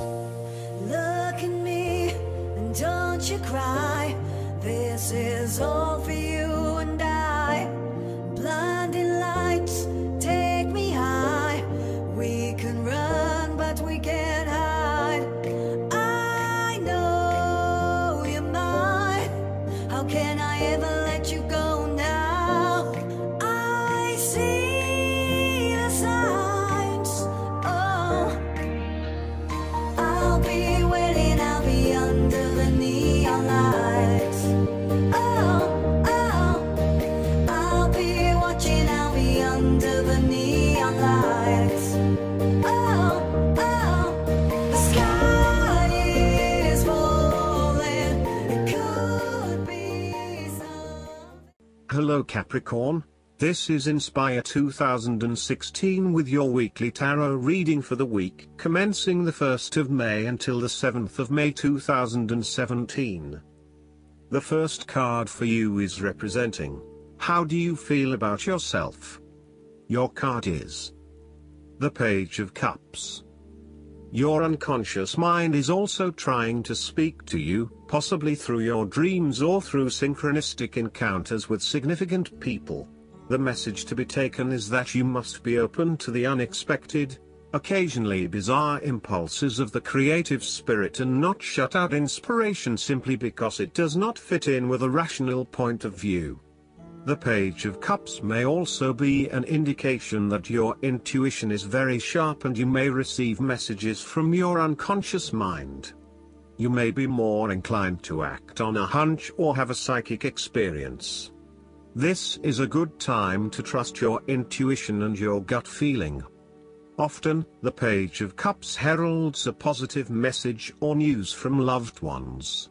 Look at me and don't you cry. This is all for you and I. Blinding lights take me high. We can run but we can't hide. I know you're mine. How can I ever let you go now? I see the signs. Oh, I'll be waiting, I'll be under the neon lights. Oh, oh, I'll be watching, I'll be under the neon lights. Oh, oh, the sky is falling. It could be something. Hello Capricorn, this is Inspire 2016 with your weekly tarot reading for the week commencing the 1st of May until the 7th of May 2017. The first card for you is representing, how do you feel about yourself? Your card is the Page of Cups. Your unconscious mind is also trying to speak to you, possibly through your dreams or through synchronistic encounters with significant people. The message to be taken is that you must be open to the unexpected, occasionally bizarre impulses of the creative spirit and not shut out inspiration simply because it does not fit in with a rational point of view. The Page of Cups may also be an indication that your intuition is very sharp and you may receive messages from your unconscious mind. You may be more inclined to act on a hunch or have a psychic experience. This is a good time to trust your intuition and your gut feeling. Often, the Page of Cups heralds a positive message or news from loved ones.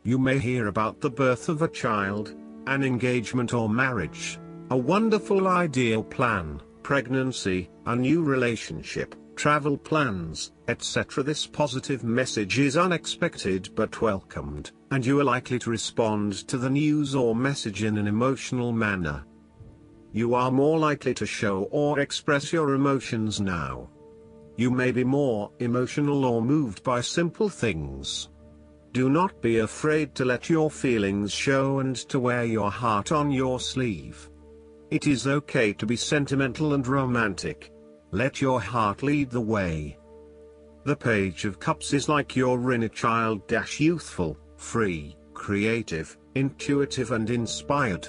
You may hear about the birth of a child, an engagement or marriage, a wonderful ideal plan, pregnancy, a new relationship, travel plans, etc. This positive message is unexpected but welcomed, and you are likely to respond to the news or message in an emotional manner. You are more likely to show or express your emotions now. You may be more emotional or moved by simple things. Do not be afraid to let your feelings show and to wear your heart on your sleeve. It is okay to be sentimental and romantic. Let your heart lead the way. The Page of Cups is like your inner child, youthful, free, creative, intuitive and inspired.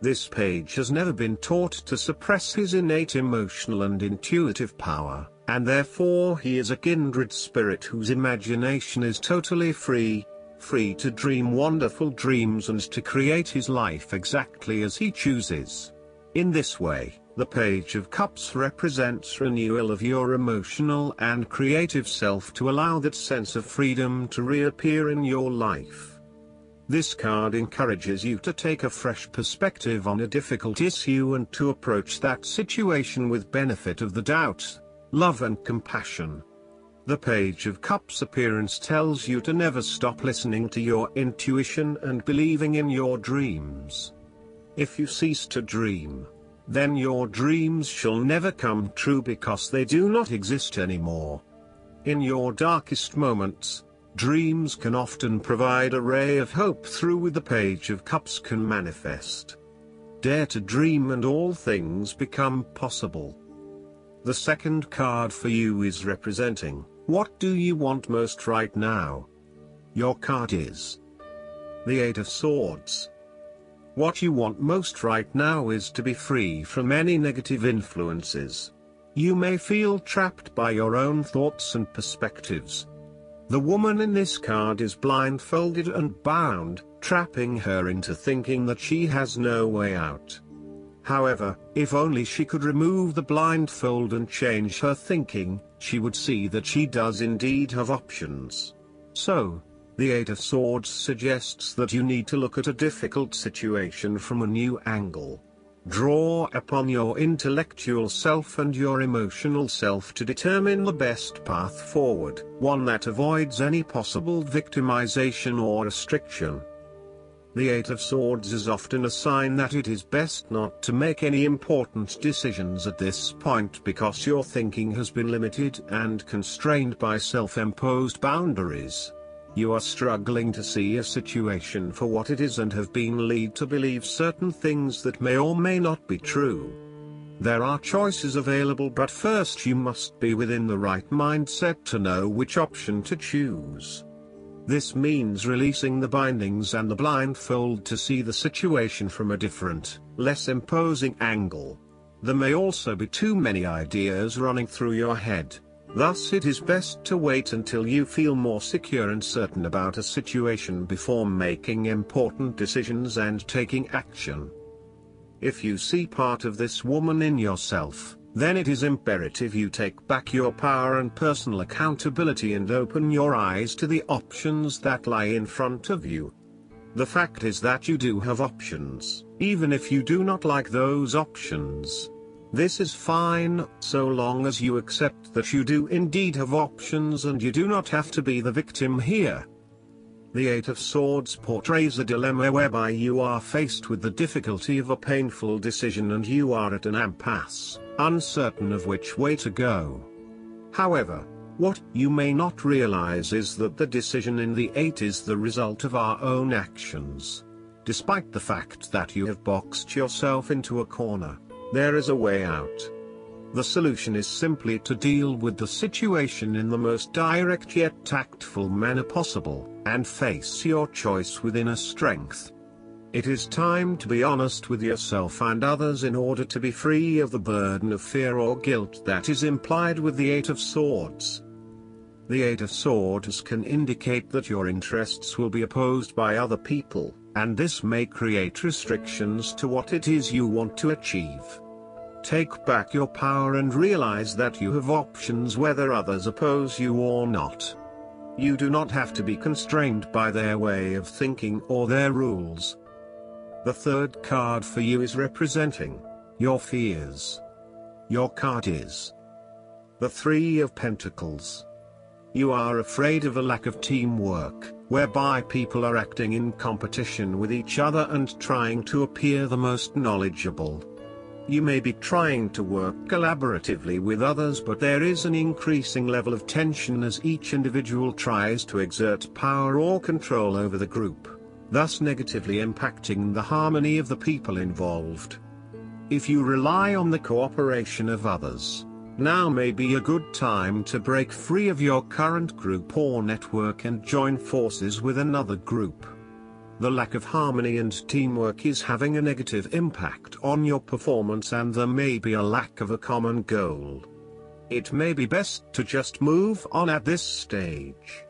This page has never been taught to suppress his innate emotional and intuitive power, and therefore he is a kindred spirit whose imagination is totally free to dream wonderful dreams and to create his life exactly as he chooses. In this way, the Page of Cups represents renewal of your emotional and creative self to allow that sense of freedom to reappear in your life. This card encourages you to take a fresh perspective on a difficult issue and to approach that situation with benefit of the doubt, love and compassion. The Page of Cups appearance tells you to never stop listening to your intuition and believing in your dreams. If you cease to dream, then your dreams shall never come true because they do not exist anymore. In your darkest moments, dreams can often provide a ray of hope through which the Page of Cups can manifest. Dare to dream and all things become possible. The second card for you is representing, what do you want most right now? Your card is the Eight of Swords. What you want most right now is to be free from any negative influences. You may feel trapped by your own thoughts and perspectives. The woman in this card is blindfolded and bound, trapping her into thinking that she has no way out. However, if only she could remove the blindfold and change her thinking, she would see that she does indeed have options. So, the Eight of Swords suggests that you need to look at a difficult situation from a new angle. Draw upon your intellectual self and your emotional self to determine the best path forward, one that avoids any possible victimization or restriction. The Eight of Swords is often a sign that it is best not to make any important decisions at this point because your thinking has been limited and constrained by self-imposed boundaries. You are struggling to see a situation for what it is and have been led to believe certain things that may or may not be true. There are choices available, but first you must be within the right mindset to know which option to choose. This means releasing the bindings and the blindfold to see the situation from a different, less imposing angle. There may also be too many ideas running through your head. Thus it is best to wait until you feel more secure and certain about a situation before making important decisions and taking action. If you see part of this woman in yourself, then it is imperative you take back your power and personal accountability and open your eyes to the options that lie in front of you. The fact is that you do have options, even if you do not like those options. This is fine, so long as you accept that you do indeed have options and you do not have to be the victim here. The Eight of Swords portrays a dilemma whereby you are faced with the difficulty of a painful decision and you are at an impasse, uncertain of which way to go. However, what you may not realize is that the decision in the Eight is the result of our own actions. Despite the fact that you have boxed yourself into a corner, there is a way out. The solution is simply to deal with the situation in the most direct yet tactful manner possible, and face your choice with inner strength. It is time to be honest with yourself and others in order to be free of the burden of fear or guilt that is implied with the Eight of Swords. The Eight of Swords can indicate that your interests will be opposed by other people, and this may create restrictions to what it is you want to achieve. Take back your power and realize that you have options whether others oppose you or not. You do not have to be constrained by their way of thinking or their rules. The third card for you is representing your fears. Your card is the Three of Pentacles. You are afraid of a lack of teamwork, whereby people are acting in competition with each other and trying to appear the most knowledgeable. You may be trying to work collaboratively with others, but there is an increasing level of tension as each individual tries to exert power or control over the group, thus negatively impacting the harmony of the people involved. If you rely on the cooperation of others, now may be a good time to break free of your current group or network and join forces with another group. The lack of harmony and teamwork is having a negative impact on your performance, and there may be a lack of a common goal. It may be best to just move on at this stage.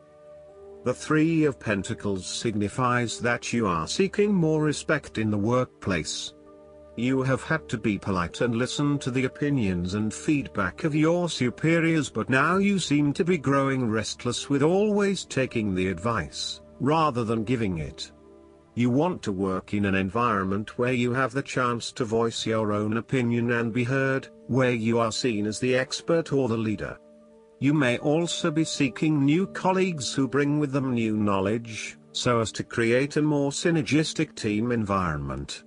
The Three of Pentacles signifies that you are seeking more respect in the workplace. You have had to be polite and listen to the opinions and feedback of your superiors, but now you seem to be growing restless with always taking the advice, rather than giving it. You want to work in an environment where you have the chance to voice your own opinion and be heard, where you are seen as the expert or the leader. You may also be seeking new colleagues who bring with them new knowledge, so as to create a more synergistic team environment.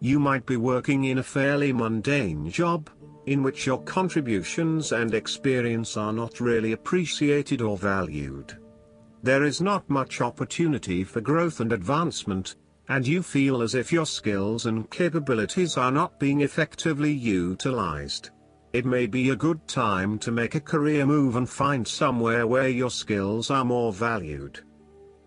You might be working in a fairly mundane job, in which your contributions and experience are not really appreciated or valued. There is not much opportunity for growth and advancement, and you feel as if your skills and capabilities are not being effectively utilized. It may be a good time to make a career move and find somewhere where your skills are more valued.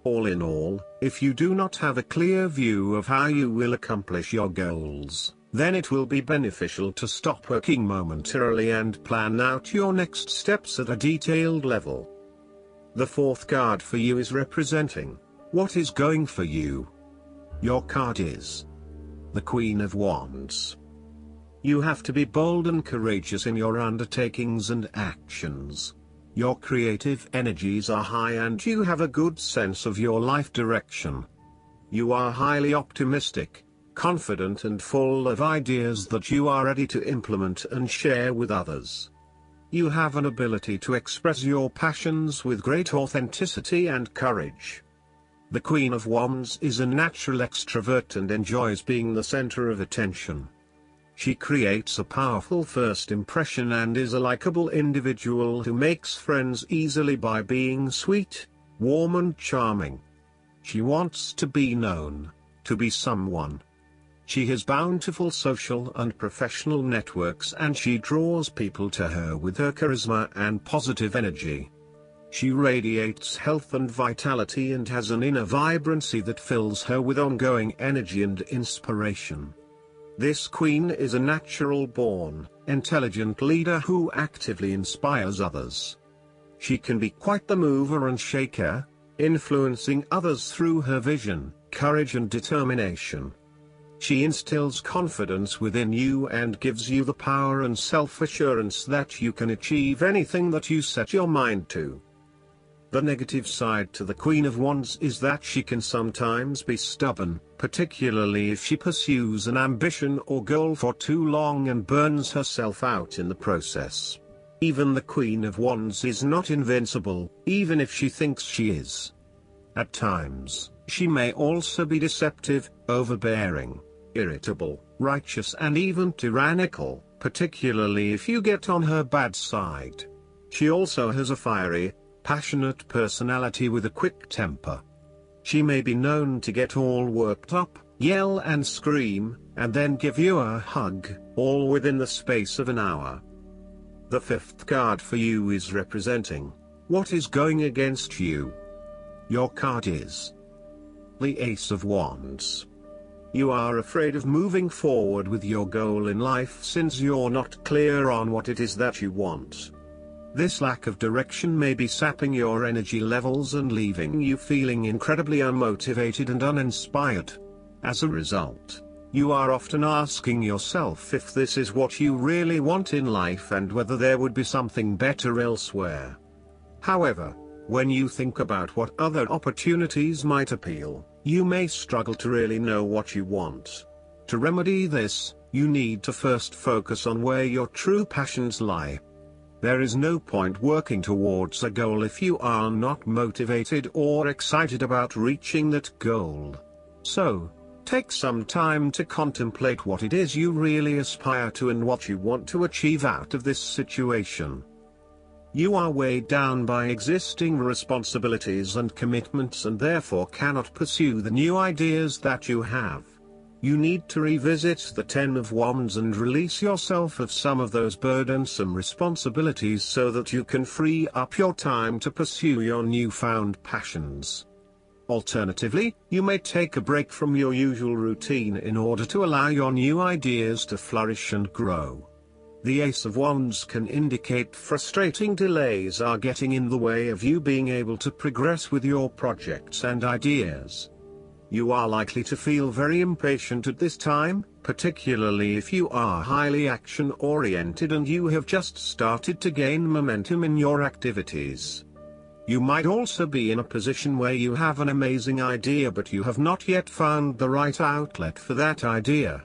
All in all, if you do not have a clear view of how you will accomplish your goals, then it will be beneficial to stop working momentarily and plan out your next steps at a detailed level. The fourth card for you is representing what is going for you. Your card is the Queen of Wands. You have to be bold and courageous in your undertakings and actions. Your creative energies are high and you have a good sense of your life direction. You are highly optimistic, confident and full of ideas that you are ready to implement and share with others. You have an ability to express your passions with great authenticity and courage. The Queen of Wands is a natural extrovert and enjoys being the center of attention. She creates a powerful first impression and is a likable individual who makes friends easily by being sweet, warm and charming. She wants to be known, to be someone. She has bountiful social and professional networks and she draws people to her with her charisma and positive energy. She radiates health and vitality and has an inner vibrancy that fills her with ongoing energy and inspiration. This queen is a natural-born, intelligent leader who actively inspires others. She can be quite the mover and shaker, influencing others through her vision, courage and determination. She instills confidence within you and gives you the power and self-assurance that you can achieve anything that you set your mind to. The negative side to the Queen of Wands is that she can sometimes be stubborn, particularly if she pursues an ambition or goal for too long and burns herself out in the process. Even the Queen of Wands is not invincible, even if she thinks she is. At times, she may also be deceptive, overbearing, irritable, righteous and even tyrannical, particularly if you get on her bad side. She also has a fiery, passionate personality with a quick temper. She may be known to get all worked up, yell and scream, and then give you a hug, all within the space of an hour. The fifth card for you is representing what is going against you. Your card is the Ace of Wands. You are afraid of moving forward with your goal in life since you're not clear on what it is that you want. This lack of direction may be sapping your energy levels and leaving you feeling incredibly unmotivated and uninspired. As a result, you are often asking yourself if this is what you really want in life and whether there would be something better elsewhere. However, when you think about what other opportunities might appeal, you may struggle to really know what you want. To remedy this, you need to first focus on where your true passions lie. There is no point working towards a goal if you are not motivated or excited about reaching that goal. So, take some time to contemplate what it is you really aspire to and what you want to achieve out of this situation. You are weighed down by existing responsibilities and commitments and therefore cannot pursue the new ideas that you have. You need to revisit the Ten of Wands and release yourself of some of those burdensome responsibilities so that you can free up your time to pursue your newfound passions. Alternatively, you may take a break from your usual routine in order to allow your new ideas to flourish and grow. The Ace of Wands can indicate frustrating delays are getting in the way of you being able to progress with your projects and ideas. You are likely to feel very impatient at this time, particularly if you are highly action-oriented and you have just started to gain momentum in your activities. You might also be in a position where you have an amazing idea but you have not yet found the right outlet for that idea.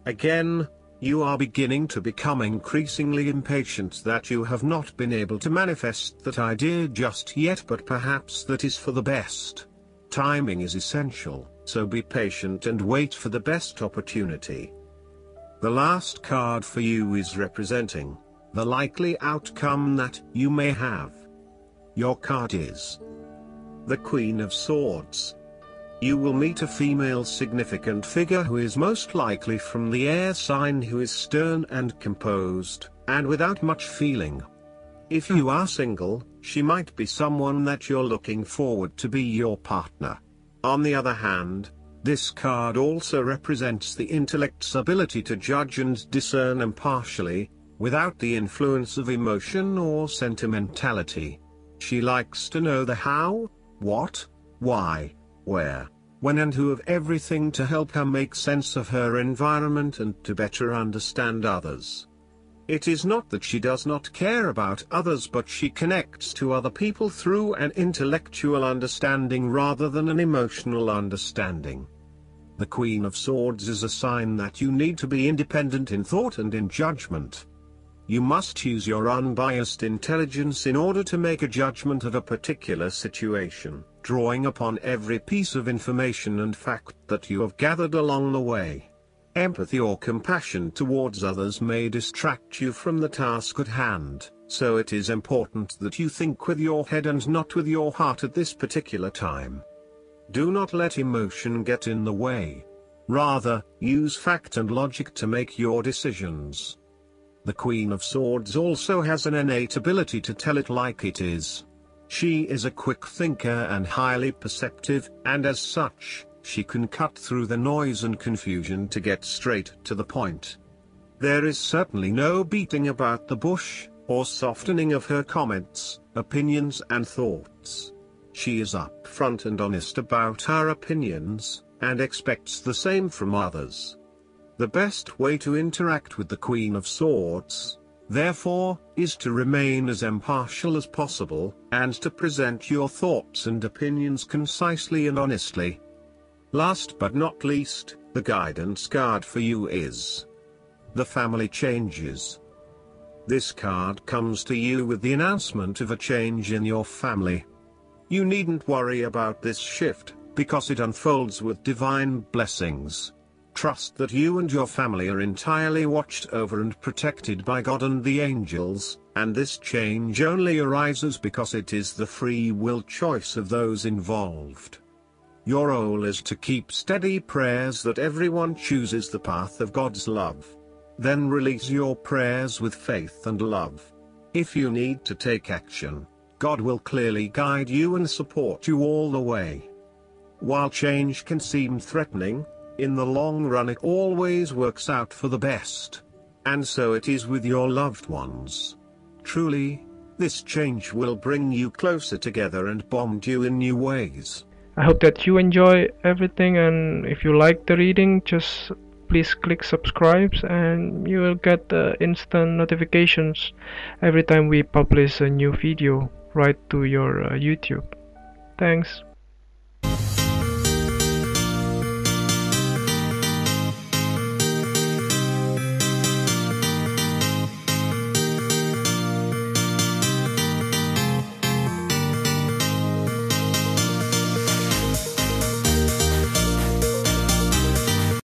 Again, you are beginning to become increasingly impatient that you have not been able to manifest that idea just yet, but perhaps that is for the best. Timing is essential, so be patient and wait for the best opportunity. The last card for you is representing the likely outcome that you may have. Your card is the Queen of Swords. You will meet a female significant figure who is most likely from the air sign, who is stern and composed, and without much feeling. If you are single, she might be someone that you're looking forward to be your partner. On the other hand, this card also represents the intellect's ability to judge and discern impartially, without the influence of emotion or sentimentality. She likes to know the how, what, why, where, when and who of everything to help her make sense of her environment and to better understand others. It is not that she does not care about others, but she connects to other people through an intellectual understanding rather than an emotional understanding. The Queen of Swords is a sign that you need to be independent in thought and in judgment. You must use your unbiased intelligence in order to make a judgment of a particular situation, drawing upon every piece of information and fact that you have gathered along the way. Empathy or compassion towards others may distract you from the task at hand, so it is important that you think with your head and not with your heart at this particular time. Do not let emotion get in the way. Rather, use fact and logic to make your decisions. The Queen of Swords also has an innate ability to tell it like it is. She is a quick thinker and highly perceptive, and as such, she can cut through the noise and confusion to get straight to the point. There is certainly no beating about the bush, or softening of her comments, opinions and thoughts. She is upfront and honest about her opinions, and expects the same from others. The best way to interact with the Queen of Swords, therefore, is to remain as impartial as possible, and to present your thoughts and opinions concisely and honestly. Last but not least, the guidance card for you is the Family Changes. This card comes to you with the announcement of a change in your family. You needn't worry about this shift, because it unfolds with divine blessings. Trust that you and your family are entirely watched over and protected by God and the angels, and this change only arises because it is the free will choice of those involved. Your role is to keep steady prayers that everyone chooses the path of God's love. Then release your prayers with faith and love. If you need to take action, God will clearly guide you and support you all the way. While change can seem threatening, in the long run it always works out for the best. And so it is with your loved ones. Truly, this change will bring you closer together and bond you in new ways. I hope that you enjoy everything, and if you like the reading, just please click subscribe and you will get instant notifications every time we publish a new video right to your YouTube. Thanks.